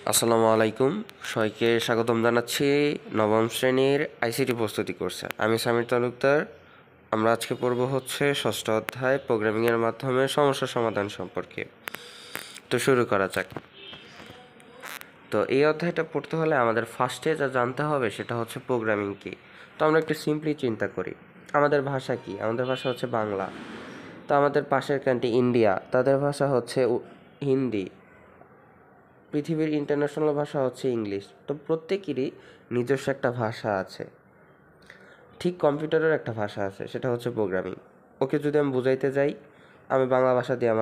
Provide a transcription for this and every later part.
আসসালামু আলাইকুম, সবাইকে স্বাগতম জানাচ্ছি নবম শ্রেণীর আইসিটি প্রস্তুতি কোর্সে। আমি সামির তালুকদার। আমরা আজকে পড়ব হচ্ছে ষষ্ঠ অধ্যায় প্রোগ্রামিংয়ের মাধ্যমে সমস্যা সমাধান সম্পর্কে। তো শুরু করা যাক। তো এই অধ্যায়টা পড়তে হলে আমাদের ফার্স্টে যা জানতে হবে সেটা হচ্ছে প্রোগ্রামিং কী। তো আমরা একটু সিম্পলি চিন্তা করি, আমাদের ভাষা কি? আমাদের ভাষা হচ্ছে বাংলা। তো আমাদের পাশের কান্ট্রি ইন্ডিয়া, তাদের ভাষা হচ্ছে হিন্দি। পৃথিবীর ইন্টারন্যাশনাল ভাষা হচ্ছে ইংলিশ। তো প্রত্যেকেরই নিজস্ব একটা ভাষা আছে। ঠিক কম্পিউটারের একটা ভাষা আছে, সেটা হচ্ছে প্রোগ্রামিং। ওকে যদি আমি বুঝাইতে যাই, আমি বাংলা ভাষা দিয়ে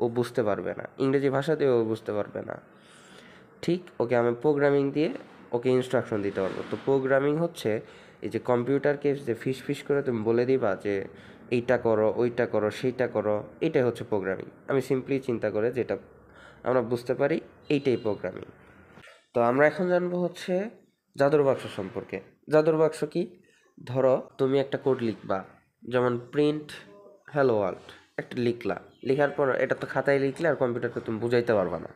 ও বুঝতে পারবে না, ইংরেজি ভাষা দিয়ে ও বুঝতে পারবে না। ঠিক ওকে আমি প্রোগ্রামিং দিয়ে ওকে ইনস্ট্রাকশন দিতে পারবো। তো প্রোগ্রামিং হচ্ছে এই যে কম্পিউটারকে যে ফিস করে তুমি বলে দিবা যে এইটা করো, ওইটা করো, সেইটা করো, এটাই হচ্ছে প্রোগ্রামিং। আমি সিম্পলি চিন্তা করে যেটা আমরা বুঝতে পারি, এইটাই প্রোগ্রামিং। তো আমরা এখন জানবো হচ্ছে জাদুর বাক্স সম্পর্কে। জাদুর বাক্স কি? ধরো তুমি একটা কোড লিখবা, যেমন প্রিন্ট হ্যালো ওয়ার্ল্ড। একটা লিখলা, লেখার পর এটা তো খাতায় লিখলে আর কম্পিউটারকে তুমি বুঝাইতে পারবা না।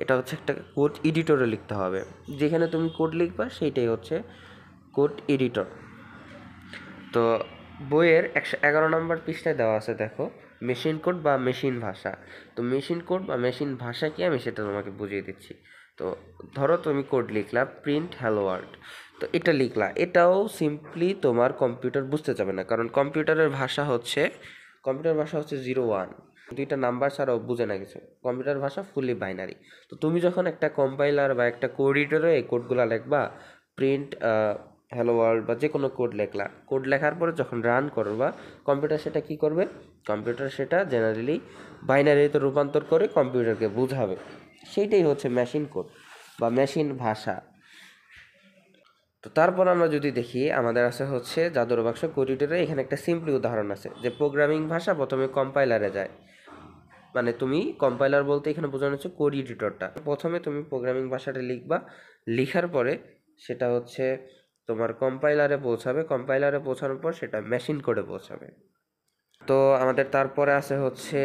এটা হচ্ছে একটা কোড এডিটরে লিখতে হবে। যেখানে তুমি কোড লিখবা সেইটাই হচ্ছে কোড এডিটর। তো বইয়ের 111 নম্বর পৃষ্ঠায় দেওয়া আছে, দেখো, মেশিন কোড বা মেশিন ভাষা। তো মেশিন কোড বা মেশিন ভাষা কি, আমি সেটা তোমাকে বুঝিয়ে দিচ্ছি। তো ধরো তুমি কোড লিখলা প্রিন্ট হ্যালো ওয়ার্ল্ড। তো এটা লিখলা, এটাও সিম্পলি তোমার কম্পিউটার বুঝতে যাবে না, কারণ কম্পিউটার ভাষা হচ্ছে 0 1, দুইটা নাম্বার ছাড়াও বুঝে না কিছু। কম্পিউটার ভাষা ফুললি বাইনারি। তো তুমি যখন একটা কম্পাইলার বা একটা কোড এডিটরে এই কোডগুলো লিখবা, প্রিন্ট হ্যালো ওয়ার্ল্ড বা যে কোনো কোড লেখার পরে যখন রান করবা, কম্পিউটার সেটা কি করবে? কম্পিউটার সেটা জেনারেলি বাইনারিতে রূপান্তর করে কম্পিউটারকে বুঝাবে। সেইটাই হচ্ছে মেশিন কোড বা মেশিন ভাষা। তো তারপর আমরা যদি দেখি, আমাদের আছে হচ্ছে জাদুর বাক্স কোডিটরে। এখানে একটা সিম্পলি উদাহরণ আছে যে প্রোগ্রামিং ভাষা প্রথমে কম্পাইলারে যায়। মানে তুমি কম্পাইলার বলতে এখানে বোঝানো হচ্ছে কোড এডিটরটা। প্রথমে তুমি প্রোগ্রামিং ভাষাটা লিখবা, লিখার পরে সেটা হচ্ছে তোমার কম্পাইলারে পৌঁছানোর পর সেটা মেশিন কোডে পৌঁছাবে। তো আমাদের তারপরে আছে হচ্ছে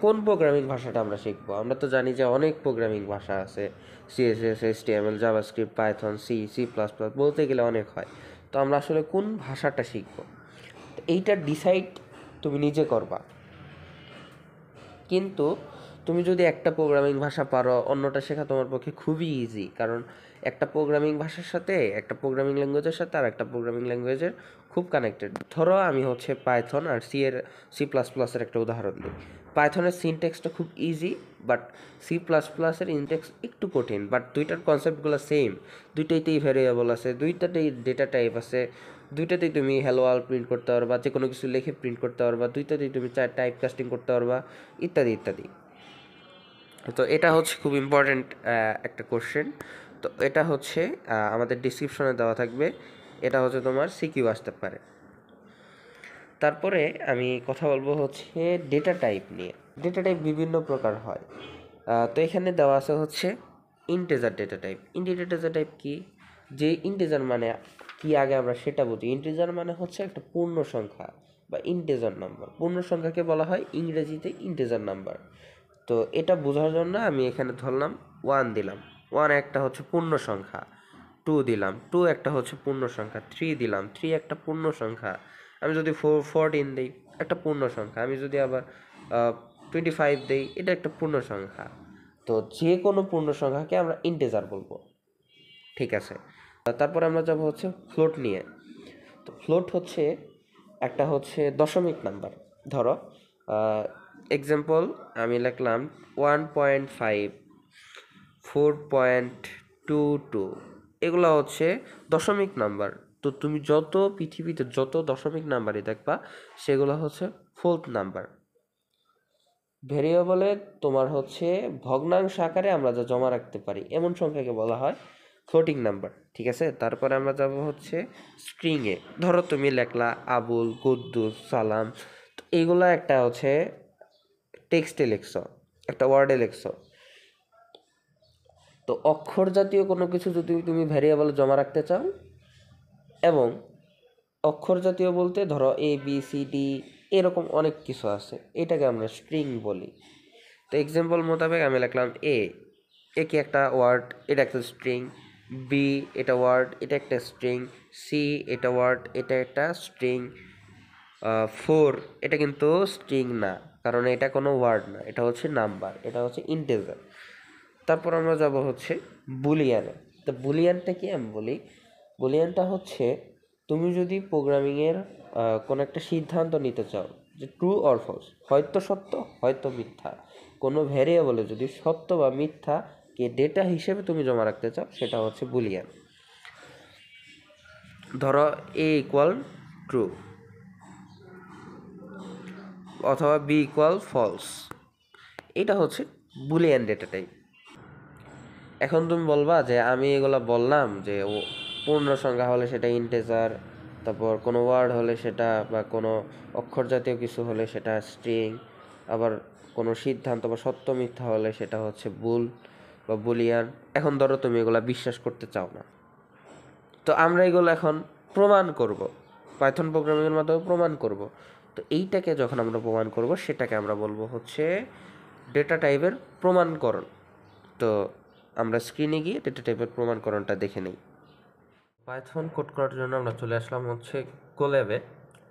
কোন প্রোগ্রামিং ভাষাটা আমরা শিখবো। আমরা তো জানি যে অনেক প্রোগ্রামিং ভাষা আছে, CSS, HTML, JavaScript, Python, C plus plus, বলতে গেলে অনেক হয়। তো আমরা আসলে কোন ভাষাটা শিখবো, এইটা ডিসাইড তুমি নিজে করবা। কিন্তু তুমি যদি একটা প্রোগ্রামিং ভাষা পারো, অন্যটা শেখা তোমার পক্ষে খুবই ইজি, কারণ একটা প্রোগ্রামিং ভাষার সাথে, একটা প্রোগ্রামিং ল্যাঙ্গুয়েজের সাথে আর একটা প্রোগ্রামিং ল্যাঙ্গুয়েজের খুব কানেক্টেড। ধরো আমি হচ্ছে পাইথন আর সি প্লাস প্লাসের একটা উদাহরণ দিই। পাইথনের সিনটেক্সটা খুব ইজি, বাট সি প্লাস প্লাসের ইনটেক্স একটু কঠিন, বাট দুইটার কনসেপ্টগুলো সেম। দুইটাইতেই ভ্যারিয়েবল আছে, দুইটাতেই ডেটা টাইপ আছে, দুইটাতেই তুমি হ্যালো ওয়ার্ল্ড প্রিন্ট করতে পারবা, যে কোনো কিছু লিখে প্রিন্ট করতে পারবা, দুইটাতেই তুমি টাইপ কাস্টিং করতে পারবা, ইত্যাদি ইত্যাদি। তো এটা হচ্ছে খুব ইম্পর্ট্যান্ট একটা কোশ্চেন। তো এটা হচ্ছে আমাদের ডিসক্রিপশনে দেওয়া থাকবে। এটা হচ্ছে তোমার সিকিউ আসতে পারে। তারপরে আমি কথা বলবো হচ্ছে ডেটা টাইপ নিয়ে। ডেটা টাইপ বিভিন্ন প্রকার হয়। তো এখানে দেওয়া আছে হচ্ছে integer data type. Integer type কি? যে ইন্টিজার মানে কি, আগে আমরা সেটা বুঝি। ইন্টিজার মানে হচ্ছে একটা পূর্ণ সংখ্যা বা ইন্টিজার নাম্বার। পূর্ণ সংখ্যাকে বলা হয় ইংরেজিতে ইন্টিজার নাম্বার। তো এটা বোঝার জন্য আমি এখানে ধরলাম 1 দিলাম, 1 একটা হচ্ছে পূর্ণ সংখ্যা। 2 দিলাম, 2 একটা হচ্ছে পূর্ণ সংখ্যা। 3 দিলাম, 3 একটা পূর্ণ সংখ্যা। আমি যদি 14 দিই, একটা পূর্ণ সংখ্যা। আমি যদি আবার 25 দিই, এটা একটা পূর্ণ সংখ্যা। তো যে কোনো পূর্ণ সংখ্যাকে আমরা ইন্টিজার বলবো। ঠিক আছে। তারপরে আমরা যাব হচ্ছে ফ্লোট নিয়ে। তো ফ্লোট হচ্ছে একটা হচ্ছে দশমিক নাম্বার। ধরো এক্সাম্পল আমি লিখলাম 1.5, 4.22, এগুলো হচ্ছে দশমিক নাম্বার। তো তুমি পৃথিবীতে যত দশমিক নাম্বারই দেখবা, সেগুলো হচ্ছে ফোর্থ নাম্বার। ভেরিয়েবলে তোমার হচ্ছে ভগ্নাংশ আকারে আমরা যা জমা রাখতে পারি, এমন সংখ্যাকে বলা হয় ফ্লোটিং নাম্বার। ঠিক আছে। তারপরে আমরা যাব হচ্ছে স্ট্রিংয়ে। ধরো তুমি লেখলা আবুল, কুদ্দুস, সালাম। তো এইগুলা একটা হচ্ছে টেক্সটে লিখছো, একটা ওয়ার্ডে লিখছো। তো অক্ষর জাতীয় কোনো কিছু যদি তুমি ভ্যারিয়েবলে জমা রাখতে চাও, এবং অক্ষর জাতীয় বলতে ধরো ABCD, এরকম অনেক কিছু আছে, এটাকে আমরা স্ট্রিং বলি। তো এক্সাম্পল মোতাবেক আমি লিখলাম এ কি একটা ওয়ার্ড, এটা একটা স্ট্রিং। বি এটা ওয়ার্ড, এটা একটা স্ট্রিং। সি এটা ওয়ার্ড, এটা একটা স্ট্রিং। 4 এটা কিন্তু স্ট্রিং না, কারণ এটা কোনো ওয়ার্ড না, এটা হচ্ছে নাম্বার, এটা হচ্ছে ইন্টিজার। তারপর আমরা যাব হচ্ছে বুলিয়ানে। তো বুলিয়ানটা কি আমি বলি, বুলিয়ানটা হচ্ছে তুমি যদি প্রোগ্রামিংয়ের কোনো একটা সিদ্ধান্ত নিতে চাও যে ট্রু অর ফলস, হয়তো সত্য হয়তো মিথ্যা, কোনো ভ্যারিয়েবলে যদি সত্য বা মিথ্যা কে ডেটা হিসেবে তুমি জমা রাখতে চাও, সেটা হচ্ছে বুলিয়ান। ধরো এ ইকুয়াল ট্রু অথবা বি ইকুয়াল ফলস, এটা হচ্ছে বুলিয়ান ডেটা টাইপ। এখন তুমি বলবা যে আমি এগুলা বললাম যে পূর্ণ সংখ্যা হলে সেটা ইন্টিজার, তারপর কোনো ওয়ার্ড হলে সেটা বা কোনো অক্ষর জাতীয় কিছু হলে সেটা স্ট্রিং, আবার কোনো সিদ্ধান্ত বা সত্য মিথ্যা হলে সেটা হচ্ছে বুল বা বুলিয়ান। এখন ধরো তুমি এগুলা বিশ্বাস করতে চাও না, তো আমরা এগুলো এখন প্রমাণ করব, পাইথন প্রোগ্রামিংয়ের মাধ্যমে প্রমাণ করব। তো এইটাকে যখন আমরা প্রমাণ করব, সেটাকে আমরা বলবো হচ্ছে ডেটা টাইপের প্রমাণকরণ। তো আমরা স্ক্রিনে গিয়ে ডেটা টাইপের প্রমাণকরণটা দেখে নিই। পাইথন কোড করার জন্য আমরা চলে আসলাম হচ্ছে কোল্যাবে।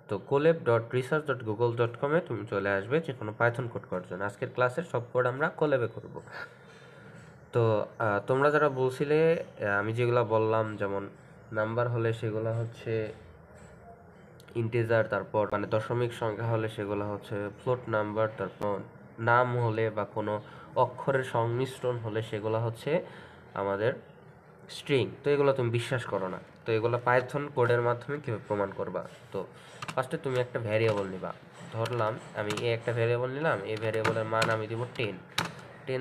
তো colab.research.google.com-এ তুমি চলে আসবে যে কোনো পাইথন কোড করার জন্য। আজকের ক্লাসের সব কোড আমরা কোল্যাবে করব। তো তোমরা যারা বলছিলে আমি যেগুলো বললাম, যেমন নাম্বার হলে সেগুলো হচ্ছে ইন্টিজার, তারপর মানে দশমিক সংখ্যা হলে সেগুলো হচ্ছে ফ্লোট নাম্বার, তারপর নাম হলে বা কোনো অক্ষরের সংমিশ্রণ হলে সেগুলো হচ্ছে আমাদের স্ট্রিং। তো এগুলো তুমি বিশ্বাস করো না, তো এগুলো পাইথন কোডের মাধ্যমে কীভাবে প্রমাণ করবা। তো ফার্স্টে তুমি একটা ভ্যারিয়েবল নিবা, ধরলাম আমি একটা ভ্যারিয়েবল নিলাম, এই ভ্যারিয়েবলের মান আমি দিব 10।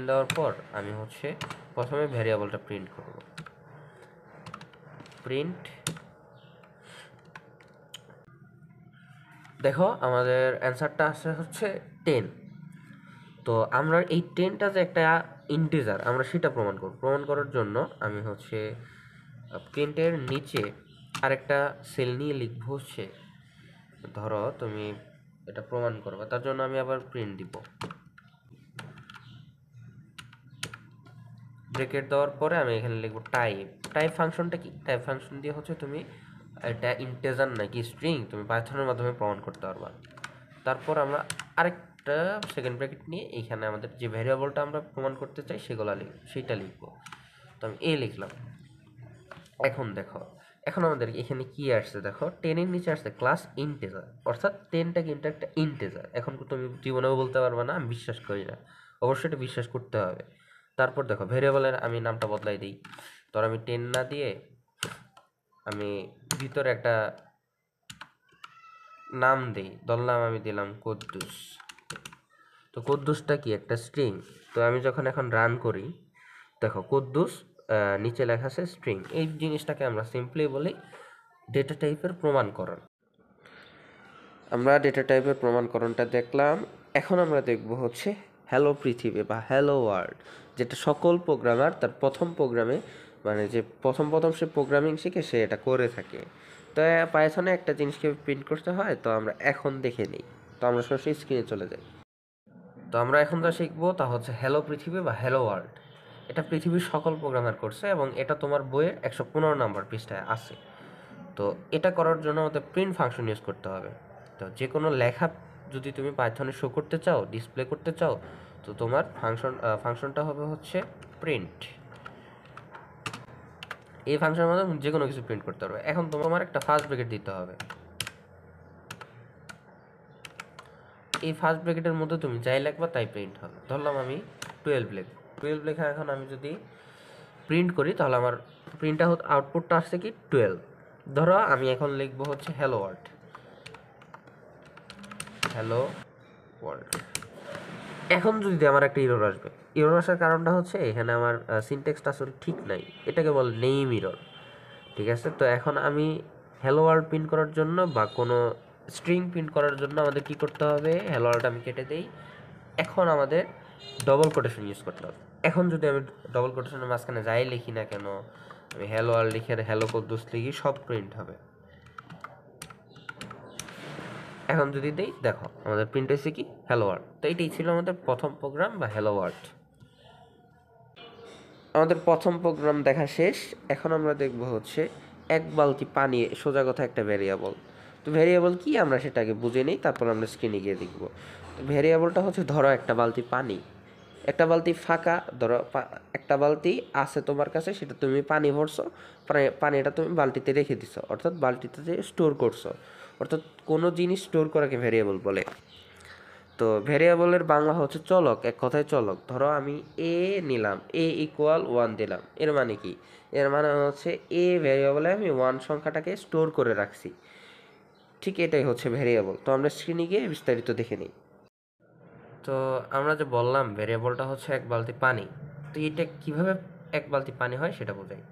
দেওয়ার পর আমি হচ্ছে প্রথমে ভ্যারিয়েবলটা প্রিন্ট করব। প্রিন্ট, দেখো আমাদের অ্যান্সারটা আসছে হচ্ছে 10। তো আমরা এই 10টা যে একটা ইন্টিজার, আমরা সেটা প্রমাণ করব। প্রমাণ করার জন্য আমি হচ্ছে প্রিন্টের নিচে আরেকটা সেল নিয়ে লিখবো হচ্ছে, ধরো তুমি এটা প্রমাণ করবে, তার জন্য আমি আবার প্রিন্ট দিব। ব্রেকেট দেওয়ার পরে আমি এখানে লিখবো টাইপ। টাইপ ফাংশনটা কি, টাইপ ফাংশন দিয়ে হচ্ছে তুমি এটা ইন্টিজার নাকি স্ট্রিং তুমি পাইথনের মাধ্যমে প্রমাণ করতে পারবা। তারপর আমরা আরেকটা সেকেন্ড ব্র্যাকেট নিয়ে এইখানে আমাদের যে ভ্যারিয়েবলটা আমরা প্রমাণ করতে চাই সেইটা লিখবো। তো আমি এ লিখলাম। এখন দেখো, এখন আমাদের এখানে কি আসছে, দেখো 10-এর নিচে আসছে ক্লাস ইন্টিজার, অর্থাৎ 10টা কিন্তু একটা ইন্টিজার। এখন তুমি জীবনেও বলতে পারবে না আমি বিশ্বাস করি না, অবশ্যই এটা বিশ্বাস করতে হবে। তারপর দেখো ভ্যারিয়েবলের আমি নামটা বদলাই দিই, ধর আমি 10 না দিয়ে আমি ভিতরে একটা নাম দিই, ধরলাম আমি দিলাম কুদ্দুস। তো কুদ্দুসটা কি একটা স্ট্রিং। তো আমি যখন এখন রান করি, দেখো কুদ্দুস নিচে লেখা আছে স্ট্রিং। এই জিনিসটাকে আমরা সিম্পলি বলি ডেটা টাইপের প্রমাণকরণ। আমরা ডেটা টাইপের প্রমাণকরণটা দেখলাম। এখন আমরা দেখব হচ্ছে হ্যালো পৃথিবী বা হ্যালো ওয়ার্ল্ড, যেটা সকল প্রোগ্রামার তার প্রথম প্রোগ্রামে মানে যে প্রথম সে প্রোগ্রামিং শিখে সে এটা করে থাকে। তো পাইথনে একটা জিনিসকে প্রিন্ট করতে হয়, তো আমরা এখন দেখে নিই। তো আমরা সরাসরি স্ক্রিনে চলে যাই। তো আমরা এখন যা শিখবো তা হচ্ছে হ্যালো পৃথিবী বা হ্যালো ওয়ার্ল্ড। এটা পৃথিবীর সকল প্রোগ্রামার করছে এবং এটা তোমার বইয়ের 115 নম্বর পৃষ্ঠায় আছে। তো এটা করার জন্য আমাদের প্রিন্ট ফাংশন ইউজ করতে হবে। তো যে কোনো লেখা যদি তুমি পাইথনে শো করতে চাও, ডিসপ্লে করতে চাও, তো তোমার ফাংশনটা হবে হচ্ছে প্রিন্ট। এই ফাংশনের মাধ্যমে যে কোনো কিছু প্রিন্ট করতে পারবে। এখন তোমার একটা ফার্স্ট ব্র্যাকেট দিতে হবে। এই ফার্স্ট ব্র্যাকেটের মধ্যে তুমি যাই লিখবা তাই প্রিন্ট হবে। ধরলাম আমি 12 লিখব। 12 লেখা এখন আমি যদি প্রিন্ট করি, তাহলে আমার প্রিন্ট আউটপুটটা আসছে কি 12। ধরো আমি এখন লিখবো হচ্ছে হ্যালো ওয়ার্ল্ড। Hello world. এখন যদি আমার একটা ইরর আসবে, ইরর আসার কারণটা হচ্ছে এখানে আমার সিনট্যাক্সটা আসলে ঠিক নাই, এটাকে বলে নেম ইরর। ঠিক আছে, তো এখন আমি হ্যালো ওয়ার্ল্ড প্রিন্ট করার জন্য বা কোনো স্ট্রিং প্রিন্ট করার জন্য আমাদের কি করতে হবে, হ্যালো ওয়ার্ল্ড আমি কেটে দেই। এখন আমাদের ডবল কোটেশন ইউজ করতে হবে। এখন যদি আমি ডবল কোটেশনের মাঝখানে যাই লিখি না কেন, আমি হ্যালো ওয়ার্ল্ড লিখে হ্যালো কুদ্দুস লিখি, সব প্রিন্ট হবে। এখন যদি দেই, দেখো আমাদের প্রিন্ট হয়েছে কি হ্যালো ওয়ার্ল্ড। তো এইটাই ছিল আমাদের প্রথম প্রোগ্রাম বা হ্যালো ওয়ার্ল্ড। আমাদের প্রথম প্রোগ্রাম দেখা শেষ। এখন আমরা দেখব হচ্ছে এক বালতি পানি, সোজা কথা একটা ভ্যারিয়েবল। তো ভ্যারিয়েবল কি আমরা সেটাকে বুঝে নিই, তারপর আমরা স্ক্রিনে গিয়ে দেখব। তো ভ্যারিয়েবলটা হচ্ছে ধরো একটা বালতি পানি, একটা বালতি ফাঁকা, ধরো একটা বালতি আছে তোমার কাছে, সেটা তুমি পানি ভরছো, পানিটা তুমি বালতিতে রেখে দিছো, অর্থাৎ বালতিতে স্টোর করছো, অর্থাৎ কোনো জিনিস স্টোর করাকে ভ্যারিয়েবল বলে। তো ভ্যারিয়েবলের বাংলা হচ্ছে চলক, এক কথায় চলক। ধরো আমি এ নিলাম, এ ইকুয়াল 1 দিলাম, এর মানে কি? এর মানে হচ্ছে এ ভ্যারিয়েবলে আমি 1 সংখ্যাটাকে স্টোর করে রাখছি। ঠিক এটাই হচ্ছে ভ্যারিয়েবল। তো আমরা স্ক্রিনে গিয়ে বিস্তারিত দেখে নিই। তো আমরা যে বললাম ভ্যারিয়েবলটা হচ্ছে এক বালতি পানি, তো এটা কিভাবে এক বালতি পানি হয় সেটা বোঝাই।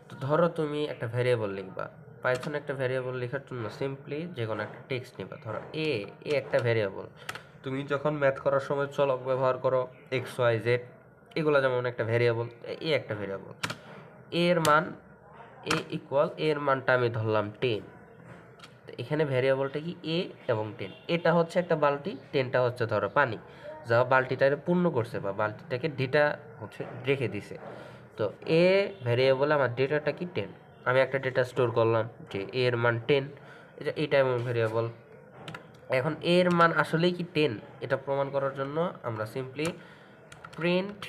তো ধরো তুমি একটা ভ্যারিয়েবল লিখবা, পাইথনে একটা ভ্যারিয়েবল লেখার জন্য সিম্পলি যে কোনো একটা টেক্সট নিবা। ধরো এ একটা ভ্যারিয়েবল। তুমি যখন ম্যাথ করার সময় চলক ব্যবহার করো, এক্স ওয়াই জেড, এগুলো যেমন একটা ভ্যারিয়েবল, একটা ভ্যারিয়েবল। এর মান ইকুয়াল, এর মানটা আমি ধরলাম 10। তো এখানে ভ্যারিয়েবলটা কি? এ এবং 10। এটা হচ্ছে একটা বালতি, 10টা হচ্ছে ধরো পানি, যা বালতিটাকে পূর্ণ করছে বা বালতিটাকে ডেটা হচ্ছে রেখে দিছে। তো এ ভ্যারিয়েবলে আমার ডেটাটা কি? 10। আমি একটা ডেটা স্টোর করলাম যে এর মান 10, এটা এমন ভ্যারিয়েবল। এখন এর মান আসলেই কি 10 এটা প্রমাণ করার জন্য আমরা সিম্পলি প্রিন্ট,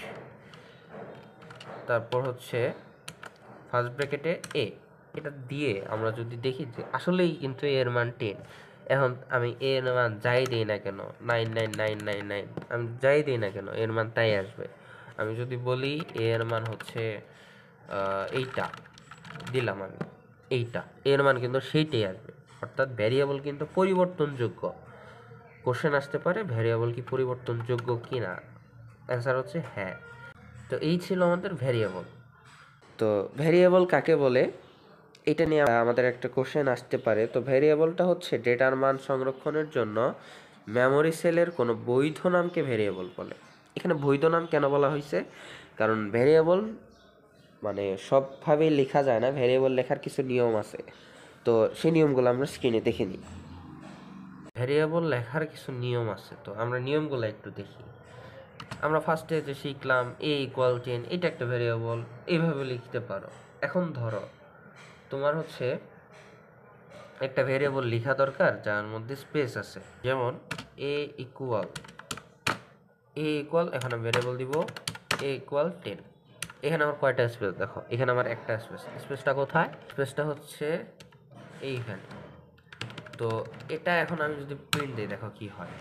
তারপর হচ্ছে ফার্স্ট ব্র্যাকেটে এ, এটা দিয়ে আমরা যদি দেখি যে আসলেই কিন্তু এর মান 10। এখন আমি এর মান যাই দিই না কেন, 99999, আমি যাই দিই না কেন এর মান তাই আসবে। আমি যদি বলি এর মান হচ্ছে এইটা দিলাম, আমি এইটা, এর মান কিন্তু সেইটাই আসবে। অর্থাৎ ভ্যারিয়েবল কিন্তু পরিবর্তনযোগ্য। কোশ্চেন আসতে পারে ভ্যারিয়েবল কি পরিবর্তনযোগ্য কি না, অ্যান্সার হচ্ছে হ্যাঁ। তো এই ছিল আমাদের ভ্যারিয়েবল। তো ভ্যারিয়েবল কাকে বলে এটা নিয়ে আমাদের একটা কোশ্চেন আসতে পারে। তো ভ্যারিয়েবলটা হচ্ছে ডেটার মান সংরক্ষণের জন্য মেমোরি সেলের কোনো বৈধ নামকে ভ্যারিয়েবল বলে। এখানে বৈধ নাম কেন বলা হয়েছে? কারণ ভ্যারিয়েবল মানে সবভাবেই লেখা যায় না, ভ্যারিয়েবল লেখার কিছু নিয়ম আছে। তো সেই নিয়মগুলো আমরা স্ক্রিনে দেখে নিই। ভ্যারিয়েবল লেখার কিছু নিয়ম আছে, তো আমরা নিয়মগুলো একটু দেখি। আমরা ফার্স্টে যে শিখলাম এ ইকুয়াল 10, এটা একটা ভ্যারিয়েবল, এইভাবে লিখতে পারো। এখন ধরো তোমার হচ্ছে একটা ভ্যারিয়েবল লেখা দরকার যার মধ্যে স্পেস আছে, যেমন এ ইকুয়াল, এখানে ভ্যারিয়েবল দিব এ ইকুয়াল 10। এখানে আমার কয়টা স্পেস দেখো, এখানে আমার একটা স্পেস। স্পেসটা কোথায়? স্পেসটা হচ্ছে এইখানে। তো এটা এখন আমি যদি প্রিন্ট দিই, দেখো কি হয়।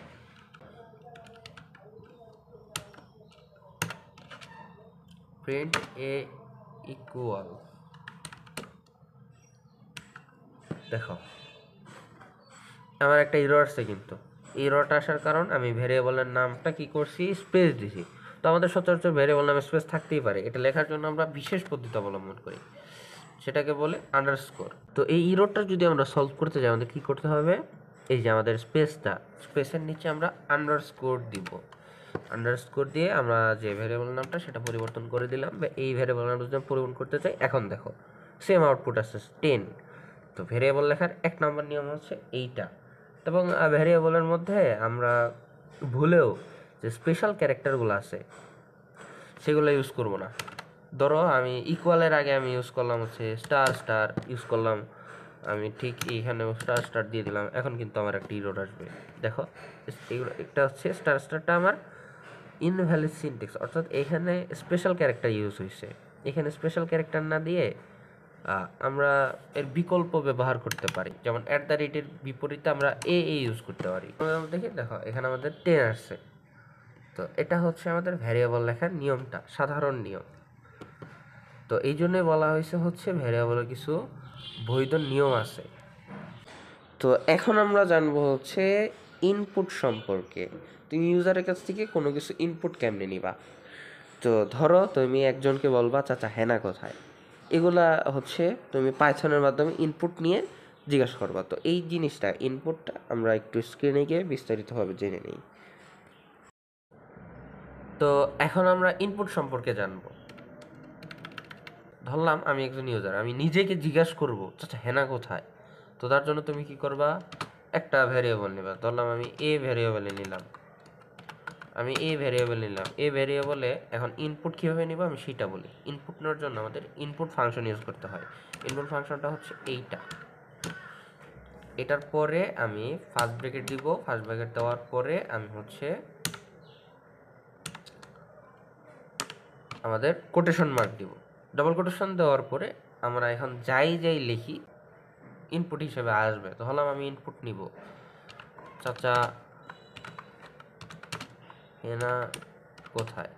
প্রিন্ট এ ইকুয়াল, দেখো আমার একটা এরর আসছে, কিন্তু এররটা আসার কারণ আমি ভ্যারিয়েবলের নামটা কি করছি? স্পেস দিছি। তো আমাদের সচরাচর ভ্যারিয়েবল নামে স্পেস থাকতেই পারে, এটা লেখার জন্য আমরা বিশেষ পদ্ধতি অবলম্বন করি, সেটাকে বলে আন্ডারস্কোর। তো এই এররটা যদি আমরা সলভ করতে যাই, আমাদের কি করতে হবে? এই যে আমাদের স্পেসের নিচে আমরা আন্ডারস্কোর দিব। আন্ডারস্কোর দিয়ে আমরা যে ভ্যারিয়েবল নামটা সেটা পরিবর্তন করে দিলাম, বা এই ভ্যারিয়েবল নামটা যদি পরিবর্তন করতে চাই, এখন দেখো সেম আউটপুট আসছে 10। তো ভ্যারিয়েবল লেখার 1 নম্বর নিয়ম হচ্ছে এইটা। এবং ভ্যারিয়েবলের মধ্যে আমরা ভুলেও যে স্পেশাল ক্যারেক্টারগুলো আছে সেগুলো ইউজ করব না। ধরো আমি ইকুয়ালের আগে আমি ইউজ করলাম হচ্ছে স্টার ইউজ করলাম, আমি ঠিক এইখানে স্টার দিয়ে দিলাম, এখন কিন্তু আমার একটা এরর আসবে। দেখো এগুলো একটা হচ্ছে স্টারটা আমার ইনভ্যালিড সিনট্যাক্স, অর্থাৎ এখানে স্পেশাল ক্যারেক্টার ইউজ হয়েছে। এখানে স্পেশাল ক্যারেক্টার না দিয়ে আমরা এর বিকল্প ব্যবহার করতে পারি, যেমন @এর বিপরীতে আমরা ইউজ করতে পারি। দেখি দেখো এখানে আমাদের 10 আসছে। তো এটা হচ্ছে আমাদের ভ্যারিয়েবল লেখার নিয়মটা, সাধারণ নিয়ম। তো এই জন্যই বলা হয়েছে হচ্ছে ভ্যারিয়েবলের কিছু বৈধ নিয়ম আছে। তো এখন আমরা জানবো হচ্ছে ইনপুট সম্পর্কে। তুমি ইউজারের কাছ থেকে কোনো কিছু ইনপুট কেমনে নিবা। তো ধরো তুমি একজনকে বলবা চাচা হেনা কোথায়, এগুলা হচ্ছে তুমি পাইথনের মাধ্যমে ইনপুট নিয়ে জিজ্ঞাসা করবা। তো এই জিনিসটা ইনপুটটা আমরা একটু স্ক্রিনে গিয়ে বিস্তারিতভাবে জেনে নিই। তো এখন আমরা ইনপুট সম্পর্কে জানবো। ধরলাম আমি একজন ইউজার, আমি নিজেকে জিজ্ঞাসা করবো চাচা হেনা কোথায়। তো তার জন্য তুমি কি করবা? একটা ভ্যারিয়েবল নিবা। ধরলাম আমি ভ্যারিয়েবলে নিলাম, আমি এ ভ্যারিয়েবল নিলাম, এ ভ্যারিয়েবলে এখন ইনপুট কীভাবে নিব আমি সেটা বলি। ইনপুট নেওয়ার জন্য আমাদের ইনপুট ফাংশন ইউজ করতে হয়। ইনপুট ফাংশনটা হচ্ছে এইটা। এটার পরে আমি ফার্স্ট ব্র্যাকেট দিব, ফার্স্ট ব্র্যাকেট দেওয়ার পরে আমি হচ্ছে আমাদের কোটেশন মার্ক দিব। ডবল কোটেশন দেওয়ার পরে আমরা এখন যাই লিখি ইনপুট হিসেবে আসবে। তো হলাম আমি ইনপুট নিব চাচা হেনা কোথায়,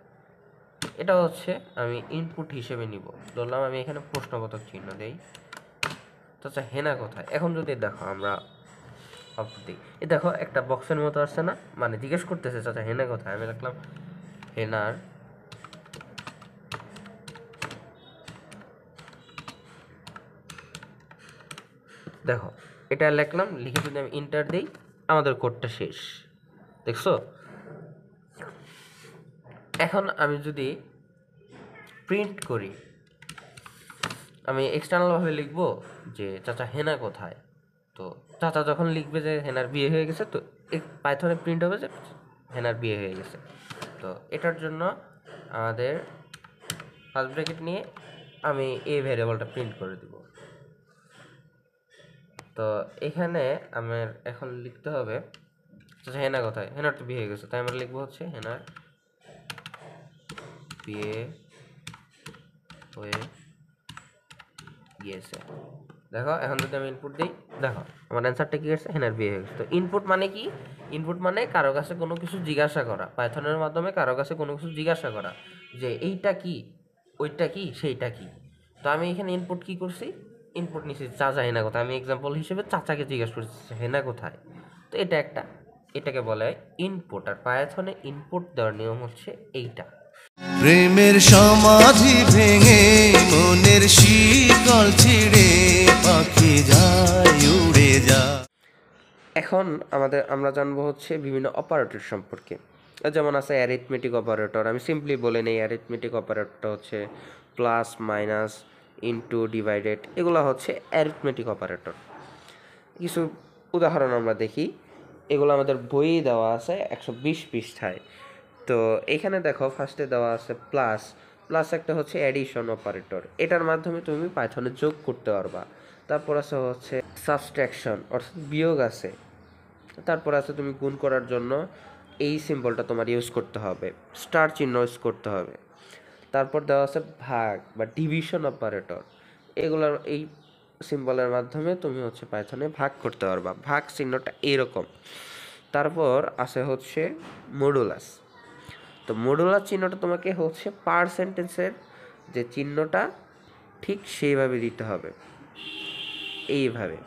এটা হচ্ছে আমি ইনপুট হিসেবে নিব। ধরলাম আমি এখানে প্রশ্নবোধক চিহ্ন দেই, চাচা হেনা কোথায়। এখন যদি দেখো আমরা আউটপুট দিই, এই দেখো একটা বক্সের মতো আসছে না, মানে জিজ্ঞেস করতেছে চাচা হেনা কোথায়। আমি লিখলাম হেনার দেখো এটা লিখলাম, লিখে যদি আমি ইন্টার দিই আমাদের কোডটা শেষ, দেখছো। এখন আমি যদি প্রিন্ট করি, আমি এক্সটার্নালভাবে লিখব যে চাচা হেনা কোথায়। তো চাচা যখন লিখবে যে হেনার বিয়ে হয়ে গেছে, তো পাইথনে প্রিন্ট হবে যে হেনার বিয়ে হয়ে গেছে। তো এটার জন্য আমাদের ফার্স্ট ব্র্যাকেট নিয়ে আমি এই ভ্যারিয়েবলটা প্রিন্ট করে দিব। তো এখানে আমার এখন লিখতে হবে আচ্ছা হেনা কোথায়, হেনার তো বিয়ে হয়ে গেছে, তাই আমরা লিখবো হচ্ছে হেনার বিয়ে হয়ে গিয়েছে। দেখো এখন যদি আমি ইনপুট দিই, দেখো আমার অ্যান্সারটা কি আসছে, হেনার বিয়ে হয়ে গেছে। তো ইনপুট মানে কি? ইনপুট মানে কারো কাছে কোনো কিছু জিজ্ঞাসা করা, পাইথনের মাধ্যমে কারো কাছে কোনো কিছু জিজ্ঞাসা করা যে এইটা কি, ওইটা কি, সেইটা কি। তো আমি এখানে ইনপুট কি করছি, ইনপুট নিচ্ছি চাচা হেনা কোথায়। আমি এক্সাম্পল হিসেবে চাচাকে জিজ্ঞাসা করছি হেনা কোথায়। তো এটা একটা, এটাকে বলে ইনপুট। আর পাইথনে ইনপুট দেওয়ার নিয়ম হচ্ছে এইটা। প্রেমের সমাধি ভেঙে মনের শিকল ছিঁড়ে পাখি যায় উড়ে যায়। এখন আমরা জানবো হচ্ছে বিভিন্ন অপারেটর সম্পর্কে। যেমন আছে অ্যারিথমেটিক অপারেটর। আমি সিম্পলি বলে নেই, অ্যারিথমেটিক অপারেটরটা হচ্ছে প্লাস, মাইনাস, ইনটু, ডিভাইডেড, এগুলো হচ্ছে অ্যারিথমেটিক অপারেটর। কিছু উদাহরণ আমরা দেখি, এগুলো আমাদের বইয়ে দেওয়া আছে 120 পৃষ্ঠায়। তো এখানে দেখো ফার্স্টে দেওয়া আছে প্লাস। প্লাস একটা হচ্ছে অ্যাডিশন অপারেটর, এটার মাধ্যমে তুমি পাইথনে যোগ করতে পারবা। তারপর আছে হচ্ছে সাবট্রাকশন অর্থাৎ বিয়োগ আছে। তারপর আছে তুমি গুণ করার জন্য এই সিম্বলটা তোমার ইউজ করতে হবে, স্টার চিহ্ন ইউজ করতে হবে। তারপর দেওয়া আছে ভাগ বা ডিভিশন অপারেটর, এগুলোর এই সিম্বলের মাধ্যমে তুমি হচ্ছে পাইথনে ভাগ করতে পারবা, ভাগ চিহ্নটা এরকম। তারপর আছে হচ্ছে মডুলাস। তো মডুলাস চিহ্নটা তোমাকে হচ্ছে পার্সেন্টেজের যে চিহ্নটা ঠিক সেইভাবে দিতে হবে, এইভাবে,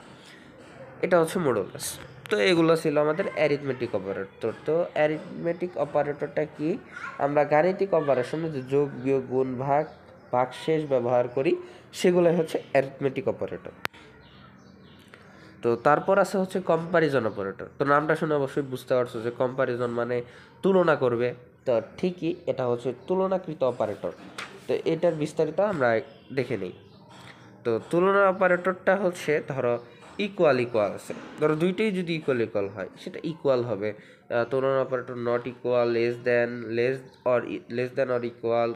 এটা হচ্ছে মডুলাস। তো এগুলো ছিল আমাদের অ্যারিথমেটিক অপারেটর। তো অ্যারিথমেটিক অপারেটরটা কি, আমরা গাণিতিক অপারেশনে যে যোগ, বিয়োগ, গুণ, ভাগ, ভাগশেষ ব্যবহার করি সেগুলোই হচ্ছে অ্যারিথমেটিক অপারেটর। তো তারপর আছে হচ্ছে কম্প্যারিজন অপারেটর। তো নামটা শুনে অবশ্যই বুঝতে পারছো যে কম্প্যারিজন মানে তুলনা করবে। তো ঠিকই, এটা হচ্ছে তুলনাকৃত অপারেটর। তো এটার বিস্তারিত আমরা দেখে নিই। তো তুলনা অপারেটরটা হচ্ছে ধরো ইকুয়াল আছে, ধরো দুইটাই যদি ইকুয়াল হয় সেটা ইকুয়াল হবে। তুলনা operator not equal, less than or equal,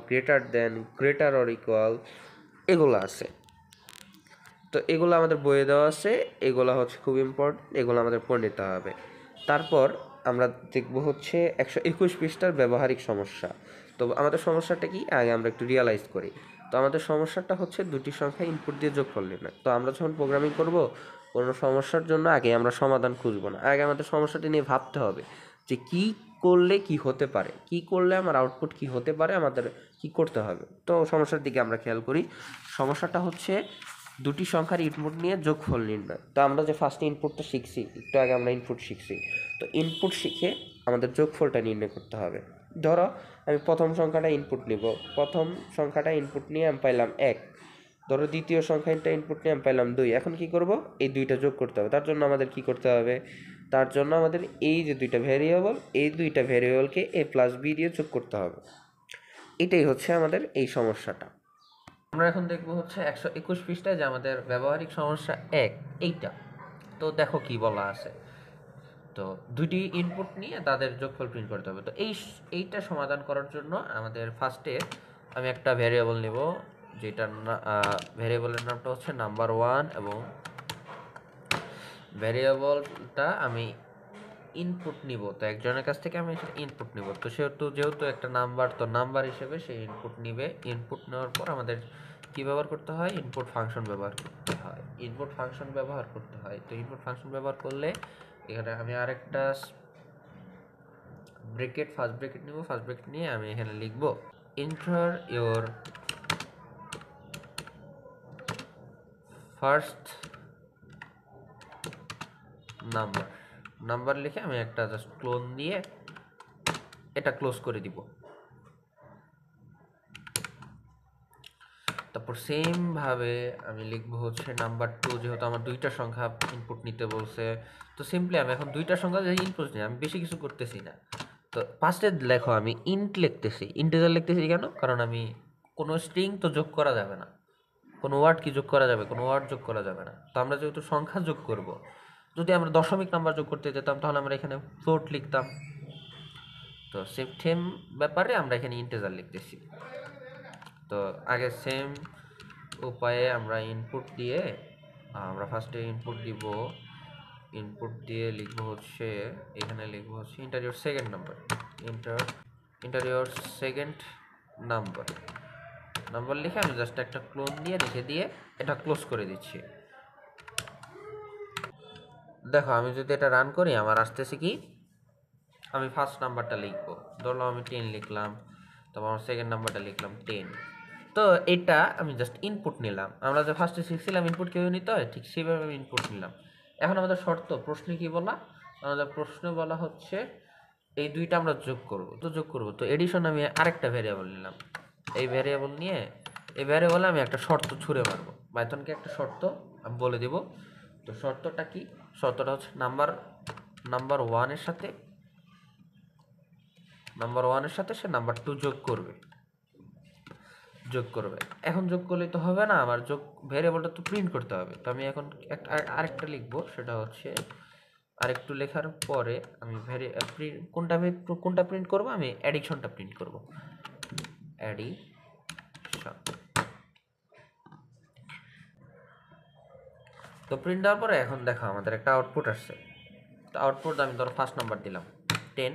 greater or equal, এগুলো আছে। তো এগুলো আমাদের বইয়ে দেওয়া আছে, এগুলো হচ্ছে খুব ইম্পর্টেন্ট, এগুলো আমাদের পড়ে নিতে হবে। তারপর আমরা দেখব হচ্ছে 121 পৃষ্ঠার ব্যবহারিক সমস্যা। তো আমাদের সমস্যাটা কি আগে আমরা একটু রিয়ালাইজ করি। তো আমাদের সমস্যাটা হচ্ছে দুটি সংখ্যা ইনপুট দিয়ে যোগফল নির্ণয়। তো আমরা যখন প্রোগ্রামিং করব কোনো সমস্যার জন্য আগে আমরা সমাধান খুঁজবো না, আগে আমাদের সমস্যাটি নিয়ে ভাবতে হবে যে কি করলে কি হতে পারে, কি করলে আমার আউটপুট কি হতে পারে, আমাদের কি করতে হবে। তো সমস্যার দিকে আমরা খেয়াল করি। সমস্যাটা হচ্ছে দুটি সংখ্যার ইনপুট নিয়ে যোগফল নির্ণয়। তো আমরা যে ফার্স্ট ইনপুটটা শিখছি, একটু আগে আমরা ইনপুট শিখছি, তো ইনপুট শিখে আমাদের যোগফলটা নির্ণয় করতে হবে। ধরো আমি প্রথম সংখ্যাটা ইনপুট নিব, প্রথম সংখ্যাটা ইনপুট নিয়ে আমি পাইলাম 1। ধরো দ্বিতীয় সংখ্যাটা ইনপুট নিয়ে আমি পাইলাম 2। এখন কি করব, এই দুইটা যোগ করতে হবে। তার জন্য আমাদের কি করতে হবে, তার জন্য আমাদের এই যে দুইটা ভ্যারিয়েবল, এই দুইটা ভ্যারিয়েবলকে a প্লাস b দিয়ে যোগ করতে হবে। এটাই হচ্ছে আমাদের এই সমস্যাটা। আমরা এখন দেখবো হচ্ছে 121 পৃষ্ঠায় যে আমাদের ব্যবহারিক সমস্যা 1, এইটা। তো দেখো কি বলা আছে। তো তো দুইটি ইনপুট নিয়ে তাদের যোগফল প্রিন্ট করতে হবে। তো এইটা সমাধান করার জন্য আমাদের ফার্স্টে আমি একটা ভ্যারিয়েবল নেব, যেটার ভ্যারিয়েবলের নামটা হচ্ছে নাম্বার 1, এবং ভ্যারিয়েবলটা আমি ইনপুট নিব। তো একজনের কাছ থেকে আমি ইনপুট নিব, তো যেহেতু একটা নাম্বার, তো নাম্বার হিসেবে সে ইনপুট নিবে। ইনপুট নেওয়ার পর আমাদের কি ব্যবহার করতে হয়? ইনপুট ফাংশন ব্যবহার করতে হয়। তো ইনপুট ফাংশন ব্যবহার করলে এখানে আমি আরেকটা ফার্স্ট ব্রেকেট নিব। ফার্স্ট ব্রেকেট নিয়ে আমি এখানে লিখব এন্টার ইওর ফার্স্ট নাম্বার লিখে আমি একটা জাস্ট ক্লোন দিয়ে এটা ক্লোজ করে দিব। তারপর সেম ভাবে আমি লিখবো হচ্ছে নাম্বার 2, যেহেতু আমার দুইটা সংখ্যা ইনপুট নিতে বলছে, তো সিম্পলি আমি এখন দুইটা সংখ্যা যে ইনপুট নিই, আমি বেশি কিছু করতেছি না। তো ফার্স্টে লেখো আমি ইন্টিজার লিখতেছি কেন? কারণ আমি কোনো স্ট্রিং তো যোগ করা যাবে না, কোনো ওয়ার্ড কি যোগ করা যাবে? কোনো ওয়ার্ড যোগ করা যাবে না। তো আমরা যেহেতু সংখ্যা যোগ করব, যদি আমরা দশমিক নাম্বার যোগ করতে যেতাম তাহলে আমরা এখানে ফ্লোট লিখতাম। তো সেম ব্যাপারে আমরা এখানে ইন্টিজার লিখতেছি। তো আগে সেম উপায়ে আমরা ইনপুট দিয়ে আমরা ফার্স্টে ইনপুট দিয়ে লিখবো হচ্ছে, এখানে লিখবো হচ্ছে ইন্টার ইওর সেকেন্ড নাম্বার লিখে আমি জাস্ট একটা ক্লোন দিয়ে রেখে দিয়ে এটা ক্লোজ করে দিচ্ছি। দেখো আমি যদি এটা রান করি আমার আসতেছে কি, আমি ফার্স্ট নাম্বারটা লিখবো, ধরলাম আমি 10 লিখলাম, তারপর আমার সেকেন্ড নাম্বারটা লিখলাম 10। তো এটা আমি জাস্ট ইনপুট নিলাম। আমরা যে ফার্স্টে শিখছিলাম ইনপুট কেউ নিতে হয়, ঠিক সেইভাবে আমি ইনপুট নিলাম। এখন আমাদের শর্ত, প্রশ্নে কি বলা? আমাদের প্রশ্নে বলা হচ্ছে এই দুইটা আমরা যোগ করব। তো এডিশন আমি আরেকটা ভ্যারিয়েবল নিলাম। এই ভ্যারিয়েবলে আমি একটা শর্ত ছুঁড়ে মারবো, পাইথনকে একটা শর্ত আমি বলে দেব। তো শর্তটা কি? শর্তটা হচ্ছে নাম্বার 1 এর সাথে সে নাম্বার 2 যোগ করবে। এখন যোগ করলেই তো হবে না, আমার ভ্যারিয়েবলটা তো প্রিন্ট করতে হবে। তো আমি এখন আরেকটা লিখবো, সেটা হচ্ছে আরেকটু লেখার পরে আমি কোনটা প্রিন্ট করব? আমি অ্যাডিশনটা প্রিন্ট করব। তো প্রিন্ট দেওয়ার পরে এখন দেখো আমাদের একটা আউটপুট আসছে। তো আউটপুট আমি ধরো ফার্স্ট নাম্বার দিলাম 10,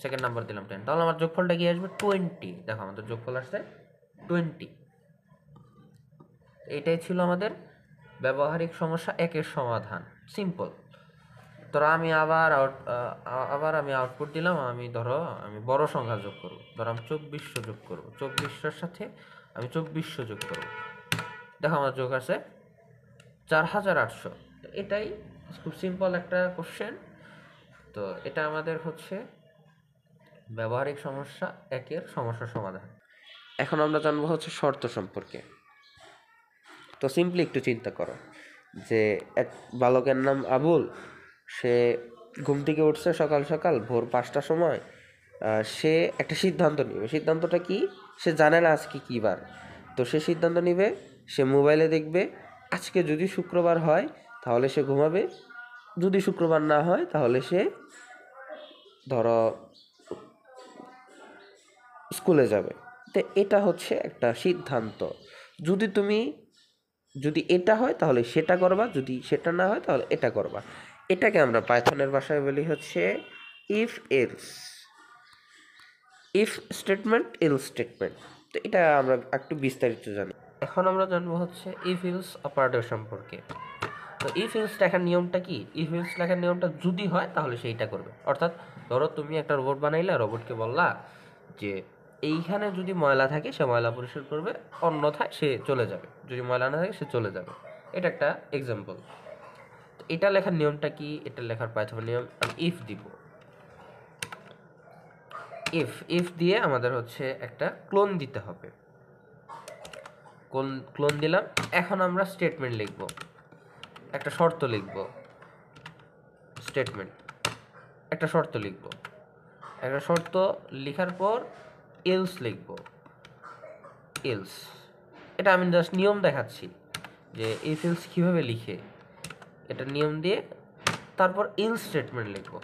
সেকেন্ড নাম্বার দিলাম 10, তাহলে আমার যোগফলটা কি আসবে? 20। দেখো আমাদের যোগফল আসছে 20। এটাই ছিল আমাদের ব্যবহারিক সমস্যা 1-এর সমাধান, সিম্পল। ধরো আমি আবার আমি আউটপুট দিলাম, আমি বড় সংখ্যা যোগ করব, ধরো আমি 2400 যোগ করব, 2400-এর সাথে আমি 2400 যোগ করব। দেখো আমার যোগ আছে 4800। এটাই খুব সিম্পল একটা কোশ্চেন। তো এটা আমাদের হচ্ছে ব্যবহারিক সমস্যা 1-এর সমস্যা সমাধান। এখন আমরা জানবো হচ্ছে শর্ত সম্পর্কে। তো সিম্পলি একটু চিন্তা করো যে এক বালকের নাম আবুল, সে ঘুম থেকে উঠছে সকাল সকাল ভোর 5টার সময়। সে একটা সিদ্ধান্ত নেবে। সিদ্ধান্তটা কি? সে জানে না আজকে কী বার। তো সে সিদ্ধান্ত নেবে, সে মোবাইলে দেখবে আজকে যদি শুক্রবার হয় তাহলে সে ঘুমাবে, যদি শুক্রবার না হয় তাহলে সে ধরো স্কুলে যাবে। তো এটা হচ্ছে একটা সিদ্ধান্ত। যদি এটা হয় তাহলে সেটা করবা, যদি সেটা না হয় তাহলে এটা করবা। এটাকে আমরা পাইথনের ভাষায় বলি হচ্ছে ইফ স্টেটমেন্ট, এলস স্টেটমেন্ট। তো এটা আমরা একটু বিস্তারিত জানি। এখন আমরা জানবো হচ্ছে ইফ এলস অপারেটর সম্পর্কে। তো ইফ এলস লেখার নিয়মটা কি? ইফ এলস লেখার নিয়মটা যদি হয় তাহলে সেইটা করবে। অর্থাৎ ধরো তুমি একটা রোবট বানাইলা, রোবটকে বললা যে এইখানে যদি ময়লা থাকে সে ময়লা পরিষ্কার করবে, অন্যথায় সে চলে যাবে, যদি ময়লা না থাকে সে চলে যাবে। এটা একটা এক্সাম্পল। তো এটা লেখার নিয়মটা কি? এটা লেখার পাইথন নিয়ম, আমি ইফ দিব। ইফ দিয়ে আমাদের হচ্ছে একটা ক্লোন দিতে হবে। ক্লোন দিলাম। এখন আমরা স্টেটমেন্ট লিখব, একটা শর্ত লিখব। একটা শর্ত লেখার পর এলস লিখব। এটা আমি জাস্ট নিয়ম দেখাচ্ছি যে ইফ এলস কীভাবে লিখে। এটা নিয়ম দিয়ে তারপর ইল স্টেটমেন্ট লিখব।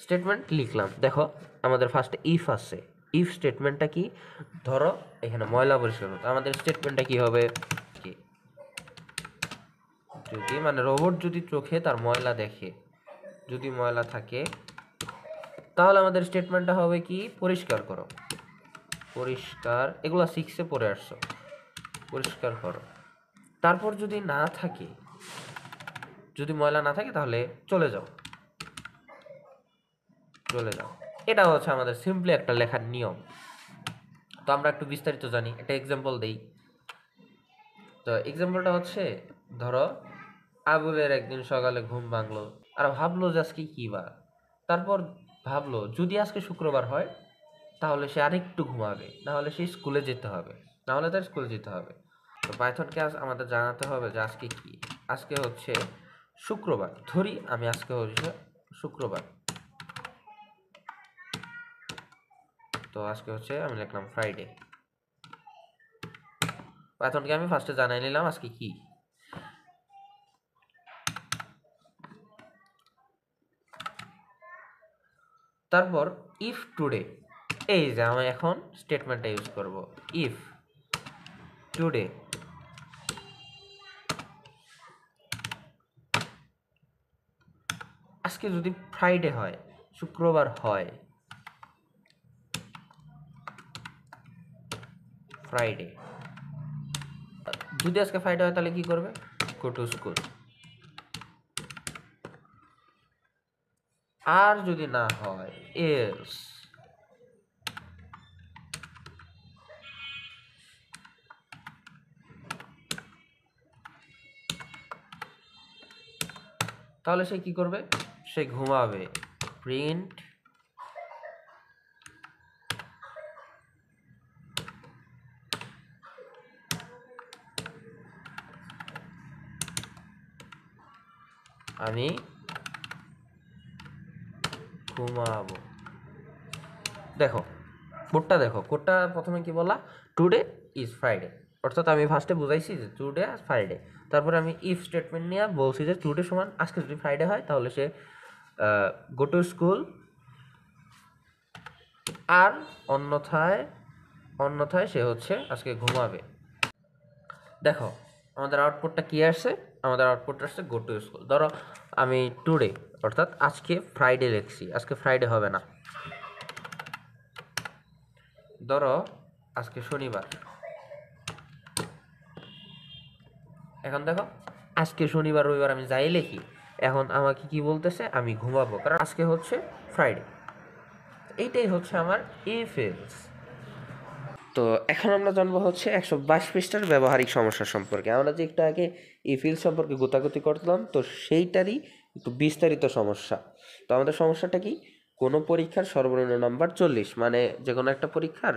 স্টেটমেন্ট লিখলাম। দেখো আমাদের ফার্স্টে ইফ আছে। ইফ স্টেটমেন্টটা কি, ধরো এখানে ময়লা পরিষ্কার করতে, আমাদের স্টেটমেন্টটা কি হবে, কি যদি মানে রোবট যদি চোখে তার ময়লা দেখে, যদি ময়লা থাকে, তাহলে আমাদের স্টেটমেন্টটা হবে কি, পরিষ্কার করো। পরিষ্কার, এগুলো 6-এ পড়ে আসছো, পরিষ্কার করো। তারপর যদি না থাকে, যদি ময়লা না থাকে, তাহলে চলে যাও, চলে যাও। এটা হচ্ছে আমাদের সিম্পলি একটা লেখার নিয়ম। তো আমরা একটু বিস্তারিত জানি, একটা এক্সাম্পল দেই। তো এক্সাম্পলটা হচ্ছে, ধরো আবুলের একদিন সকালে ঘুম ভাঙলো আর ভাবলো যে আজকে কি বার। তারপর ভাবলো যদি আজকে শুক্রবার হয় তাহলে সে আরেকটু ঘুমাবে, নাহলে সে স্কুলে যেতে হবে, নাহলে তার স্কুলে যেতে হবে। তো পাইথনকে আমাদের জানাতে হবে যে আজকে কি, আজকে হচ্ছে শুক্রবার, ধরি আমি আজকে হচ্ছে শুক্রবার। তো আজকে হচ্ছে আমি লিখলাম ফ্রাইডে। পাইথনকে আমি ফার্স্টে জানাই নিলাম আজকে কি। তারপর ইফ টুডে, এই যে আমি এখন স্টেটমেন্টটা ইউজ করব, ইফ টুডে আজকে যদি ফ্রাইডে হয়, শুক্রবার হয়, ফ্রাইডে যদি আজকে ফ্রাইডে হয় তাহলে কি করবে, গো টু স্কুল। আর যদি না হয়, এলস। তাহলে সে কি করবে, সে ঘুমাবে। প্রিন্ট আমি ঘুমাবো। দেখো কোডটা, দেখো কোডটা প্রথমে কি বলা, টুডে ইজ ফ্রাইডে, অর্থাৎ আমি ফার্স্টে বুঝাইছি যে টুডে আর ফ্রাইডে। তারপরে আমি ইফ স্টেটমেন্ট নিয়ে বলছি যে টুডে সমান আজকে যদি ফ্রাইডে হয় তাহলে সে গো টু স্কুল, আর অন্যথায় অন্যথায় সে হচ্ছে আজকে ঘুমাবে। দেখো আমাদের আউটপুটটা কি আসছে, আমাদের আউটপুটটা আসছে গো টু স্কুল। ধরো আমি টুডে অর্থাৎ আজকে ফ্রাইডে লিখছি, আজকে ফ্রাইডে হবে না। ধরো আজকে শনিবার, এখন দেখো আজকে শনিবার রবিবার আমি যাই লিখি, এখন আমাকে কি বলতেছে, আমি ঘুমাবো, কারণ আজকে হচ্ছে ফ্রাইডে। এইটাই হচ্ছে আমার ইফ এলস। তো এখন আমরা জানবো হচ্ছে 122 পৃষ্ঠার ব্যবহারিক সমস্যা সম্পর্কে। আমরা যে একটু আগে ইফিল সম্পর্কে গোতাগুতি করলাম, তো সেইটারই একটু বিস্তারিত সমস্যা। তো আমাদের সমস্যাটা কি, কোনো পরীক্ষার সর্বনিম্ন নাম্বার 40, মানে যে কোনো একটা পরীক্ষার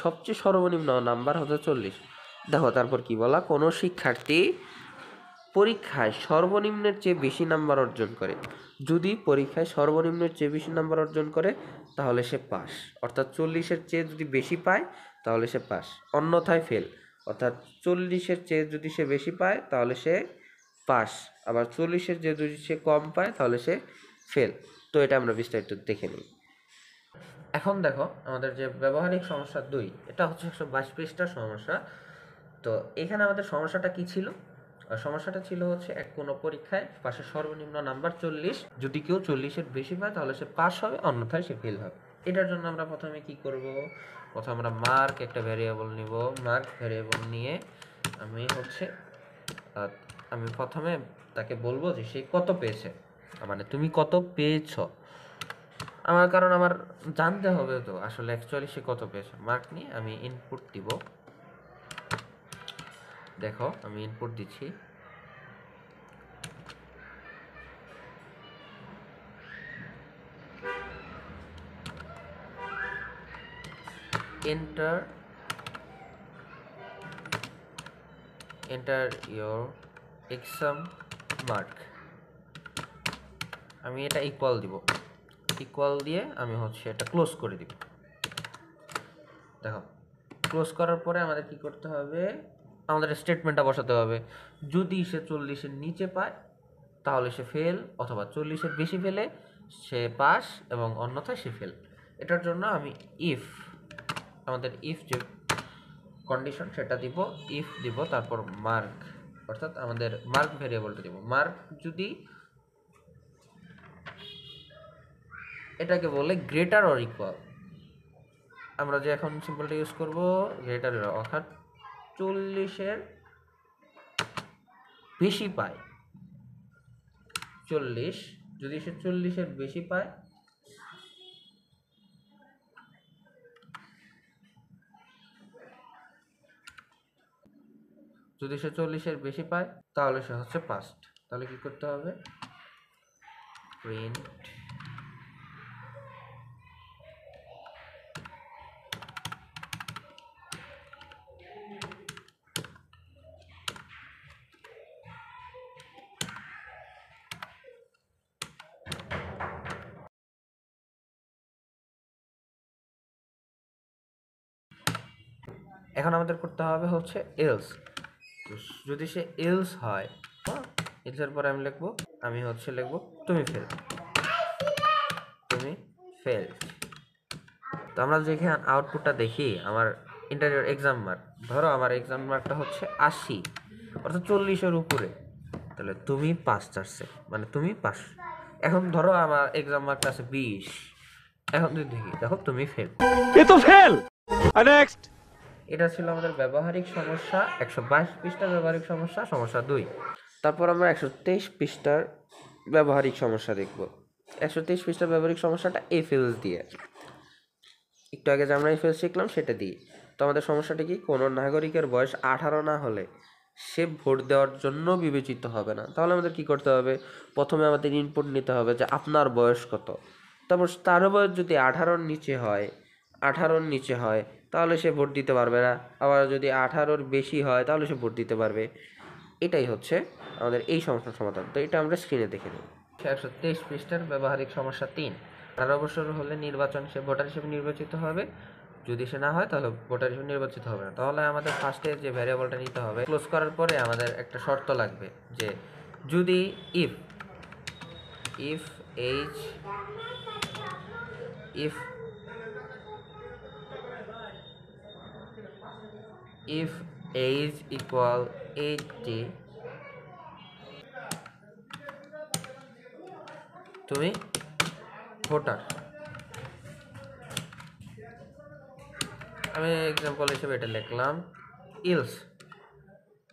সবচেয়ে সর্বনিম্ন নাম্বার হচ্ছে 40। দেখো তারপর কি বলা, কোনো শিক্ষার্থী পরীক্ষায় সর্বনিম্নের চেয়ে বেশি নাম্বার অর্জন করে, যদি পরীক্ষায় সর্বনিম্নের চেয়ে বেশি নাম্বার অর্জন করে তাহলে সে পাস, অর্থাৎ 40-এর চেয়ে যদি বেশি পায় তাহলে সে পাস, অন্যথায় ফেল। অর্থাৎ 40-এর চেয়ে যদি সে বেশি পায় তাহলে সে পাস, আবার 40-এর চেয়ে যদি সে কম পায় তাহলে সে ফেল। তো এটা আমরা বিস্তারিত দেখে নিই। এখন দেখো আমাদের যে ব্যবহারিক সমস্যা 2, এটা হচ্ছে 122 পৃষ্ঠার সমস্যা। তো এখানে আমাদের সমস্যাটা কি ছিল, সমস্যাটা ছিল হচ্ছে কোনো পরীক্ষায় পাশের সর্বনিম্ন নাম্বার 40, যদি কেউ 40-এর বেশি পায় তাহলে সে পাস হবে, অন্যথায় সে ফেল হবে। এটার জন্য আমরা প্রথমে কি করব, প্রথমে আমরা মার্ক একটা ভ্যারিয়েবল নিব। মার্ক ভ্যারিয়েবল নিয়ে আমি হচ্ছে আমি প্রথমে তাকে বলবো যে সে কত পেয়েছে, মানে তুমি কত পেয়েছ আমার, কারণ আমার জানতে হবে তো আসলে অ্যাকচুয়ালি সে কত পেয়েছে। মার্ক নিয়ে আমি ইনপুট দিব। দেখো আমি ইনপুট দিচ্ছি, enter your exam mark। আমি এটা ইকুয়াল দিব, ইকুয়াল দিয়ে আমি হচ্ছে এটা ক্লোজ করে দিব। দেখো ক্লোজ করার পরে আমাদের কি করতে হবে, আমাদের স্টেটমেন্টটা বসাতে হবে। যদি সে 40-এর নিচে পায় তাহলে সে ফেল, অথবা 40-এর বেশি পেলে সে পাস এবং অন্যথায় সে ফেল। এটার জন্য আমি ইফ, আমাদের ইফ যে কন্ডিশন সেটা দিব, ইফ দিব, তারপর মার্ক, অর্থাৎ আমাদের মার্ক ভেরিয়েবলটা দিব। মার্ক যদি এটাকে বলে গ্রেটার অর ইকুয়াল, আমরা যে এখন সিম্বলটা ইউজ করব গ্রেটার, অর্থাৎ 40-এর বেশি পায়, 40, যদি সে 40-এর বেশি পায় যদি সে 40-এর বেশি পায় তাহলে সে হচ্ছে পাস্ট। তাহলে কি করতে হবে, প্রিন্ট এখন আমাদের করতে হবে হচ্ছে এলস। যদি সে এলস হয়, এলসের পরে আমি লিখবো, আমি হচ্ছে লিখবো তুমি ফেল, তুমি ফেল। তো আমরা যেখানে আউটপুটটা দেখি আমার ইন্টারভিউ এক্সাম মার্ক, ধরো আমার এক্সাম মার্কটা হচ্ছে 80, অর্থাৎ 40-এর উপরে, তাহলে তুমি পাস চাচ্ছে, মানে তুমি পাস। এখন ধরো আমার এক্সাম মার্কটা আছে 20, এখন যদি দেখি, দেখো তুমি ফেল। নেক্সট। এটা ছিল আমাদের ব্যবহারিক সমস্যা 122 পৃষ্ঠার ব্যবহারিক সমস্যা, সমস্যা 2। তারপর আমরা 123 পৃষ্ঠার ব্যবহারিক সমস্যা দেখব। 123 পৃষ্ঠার ব্যবহারিক সমস্যাটা এফ এলস দিয়ে, একটু আগে যে আমরা এফ এলস শিখলাম সেটা দিয়ে। তো আমাদের সমস্যাটা কি, কোনো নাগরিকের বয়স 18 না হলে সে ভোট দেওয়ার জন্য বিবেচিত হবে না। তাহলে আমাদের কি করতে হবে, প্রথমে আমাদের ইনপুট নিতে হবে যে আপনার বয়স কত, তারপর তার বয়স যদি 18-র নিচে হয়, 18-র নিচে হয় তাহলে সে ভোট দিতে পারবে না, আবার যদি 18-র বেশি হয় তাহলে সে ভোট দিতে পারবে। এটাই হচ্ছে আমাদের এই সমস্যার সমাধান। তো এটা আমরা স্ক্রিনে দেখে নিই। 123 পৃষ্ঠার ব্যবহারিক সমস্যা 3। 18 বছর হলে নির্বাচন সে ভোটার হিসেবে নির্বাচিত হবে, যদি সে না হয় তাহলে ভোটার হিসেবে নির্বাচিত হবে না। তাহলে আমাদের ফার্স্টে যে ভ্যারিয়েবলটা নিতে হবে, ক্লোজ করার পরে আমাদের একটা শর্ত লাগবে যে যদি if age if age equal 80, তুমি ভোটার। আমি এক্সাম্পল হিসেবে এটা লিখলাম। ইলস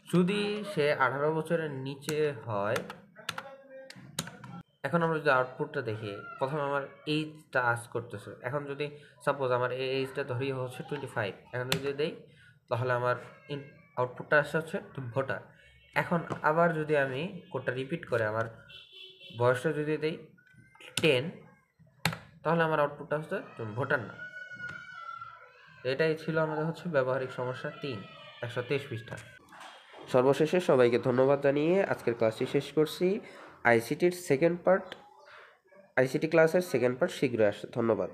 যদি সে 18 বছরের নিচে হয়, এখন আমরা যদি আউটপুটটা দেখি, প্রথমে আমার এইজটা আস করতেছে। এখন যদি সাপোজ আমার এই এইজটা ধরি হচ্ছে 25, এখন যদি দেই তাহলে আমার আউটপুটটা আসছে হচ্ছে তুমি ভোটার। এখন আবার যদি আমি কোডটা রিপিট করে আমার বয়সটা যদি দেই 10, তাহলে আমার আউটপুটটা হচ্ছে তুমি ভোটার না। এটাই ছিল আমাদের হচ্ছে ব্যবহারিক সমস্যা 3, 123 পৃষ্ঠা। সর্বশেষে সবাইকে ধন্যবাদ জানিয়ে আজকের ক্লাসটি শেষ করছি। আইসিটি ক্লাসের সেকেন্ড পার্ট শীঘ্রই আসছে। ধন্যবাদ।